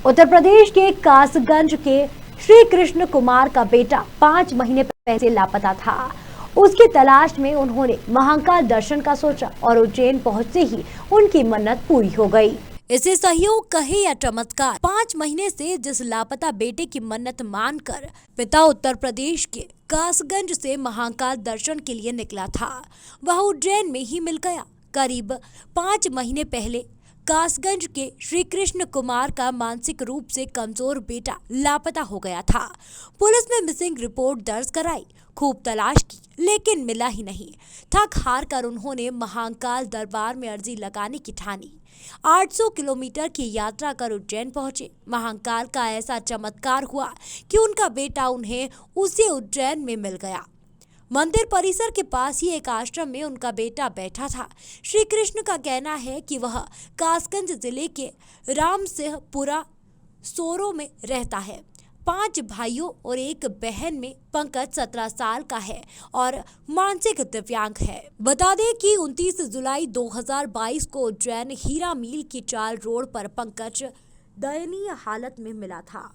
उत्तर प्रदेश के कासगंज के श्री कृष्ण कुमार का बेटा 5 महीने पहले से लापता था। उसकी तलाश में उन्होंने महाकाल दर्शन का सोचा और उज्जैन पहुंचते ही उनकी मन्नत पूरी हो गई। इसे सहयोग कहे या चमत्कार, 5 महीने से जिस लापता बेटे की मन्नत मानकर पिता उत्तर प्रदेश के कासगंज से महाकाल दर्शन के लिए निकला था, वह उज्जैन में ही मिल गया। करीब 5 महीने पहले कासगंज के श्री कृष्ण कुमार का मानसिक रूप से कमजोर बेटा लापता हो गया था। पुलिस ने मिसिंग रिपोर्ट दर्ज कराई, खूब तलाश की, लेकिन मिला ही नहीं। थक हार कर उन्होंने महाकाल दरबार में अर्जी लगाने की ठानी। 800 किलोमीटर की यात्रा कर उज्जैन पहुंचे। महाकाल का ऐसा चमत्कार हुआ कि उनका बेटा उन्हें उसी उज्जैन में मिल गया। मंदिर परिसर के पास ही एक आश्रम में उनका बेटा बैठा था। श्री कृष्ण का कहना है कि वह कासगंज जिले के रामसिंहपुरा सोरो में रहता है। 5 भाइयों और एक बहन में पंकज 17 साल का है और मानसिक दिव्यांग है। बता दें कि 29 जुलाई 2022 को उज्जैन हीरा मील की चाल रोड पर पंकज दयनीय हालत में मिला था।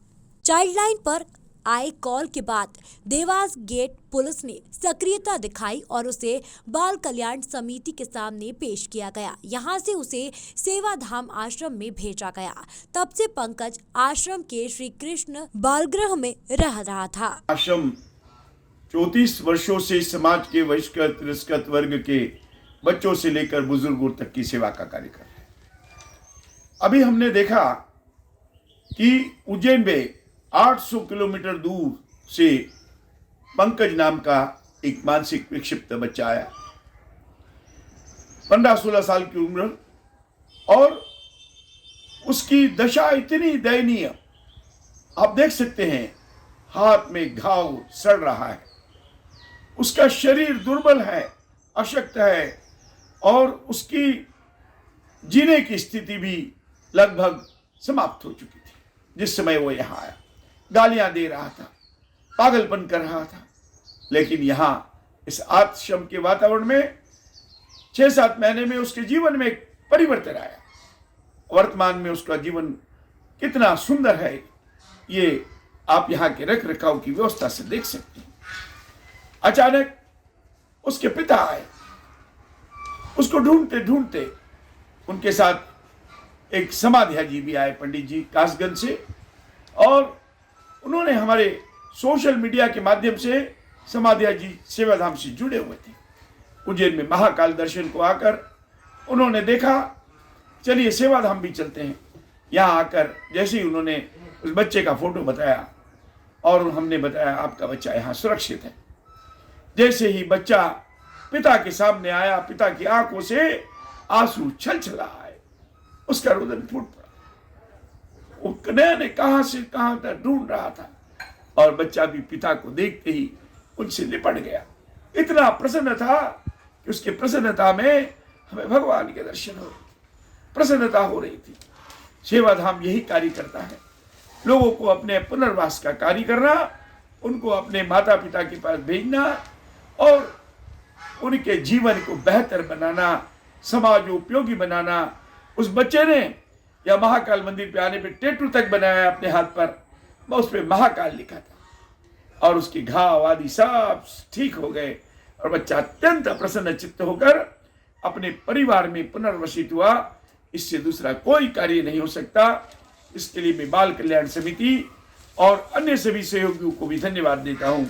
चाइल्ड लाइन पर आए कॉल के बाद देवास गेट पुलिस ने सक्रियता दिखाई और उसे बाल कल्याण समिति के सामने पेश किया गया। यहां से उसे सेवाधाम आश्रम में भेजा गया। तब से पंकज आश्रम के श्री कृष्ण बालगृह में रह रहा था। आश्रम 34 वर्षों से समाज के बहिष्कृत तिरस्कृत वर्ग के बच्चों से लेकर बुजुर्गों तक की सेवा का कार्य कर रहे हैं। अभी हमने देखा कि उज्जैन में 800 किलोमीटर दूर से पंकज नाम का एक मानसिक विक्षिप्त बच्चा आया, 15-16 साल की उम्र, और उसकी दशा इतनी दयनीय, आप देख सकते हैं, हाथ में घाव सड़ रहा है, उसका शरीर दुर्बल है, अशक्त है और उसकी जीने की स्थिति भी लगभग समाप्त हो चुकी थी जिस समय वो यहाँ आया। गालियां दे रहा था, पागलपन कर रहा था, लेकिन यहाँ इस आश्रम के वातावरण में 6-7 महीने में उसके जीवन में एक परिवर्तन आया। वर्तमान में उसका जीवन कितना सुंदर है, ये आप यहाँ के रख रखाव की व्यवस्था से देख सकते हैं। अचानक उसके पिता आए, उसको ढूंढते ढूंढते उनके साथ एक समाध्या जी भी आए, पंडित जी कासगंज से, और उन्होंने हमारे सोशल मीडिया के माध्यम से समाध्या जी सेवाधाम से जुड़े हुए थे। उज्जैन में महाकाल दर्शन को आकर उन्होंने देखा, चलिए सेवाधाम भी चलते हैं। यहाँ आकर जैसे ही उन्होंने उस बच्चे का फोटो बताया और हमने बताया आपका बच्चा यहाँ सुरक्षित है, जैसे ही बच्चा पिता के सामने आया, पिता की आंखों से आंसू छलछला आए, उसका रुदन फूट पड़ा। वो ने कहां से कहां तक ढूंढ रहा था और बच्चा भी पिता को देखते ही उनसे लिपट गया। इतना प्रसन्न था कि उसके प्रसन्नता में हमें भगवान के दर्शन हो, प्रसन्नता हो रही थी। सेवाधाम यही कार्य करता है, लोगों को अपने पुनर्वास का कार्य करना, उनको अपने माता पिता के पास भेजना और उनके जीवन को बेहतर बनाना, समाज उपयोगी बनाना। उस बच्चे ने या महाकाल मंदिर पे आने पे टैटू तक बनाया अपने हाथ पर, उस पे महाकाल लिखा था और उसके घाव आदि सब ठीक हो गए और बच्चा अत्यंत प्रसन्न चित्त होकर अपने परिवार में पुनर्वसित हुआ। इससे दूसरा कोई कार्य नहीं हो सकता। इसके लिए मैं बाल कल्याण समिति और अन्य सभी सहयोगियों को भी धन्यवाद देता हूँ।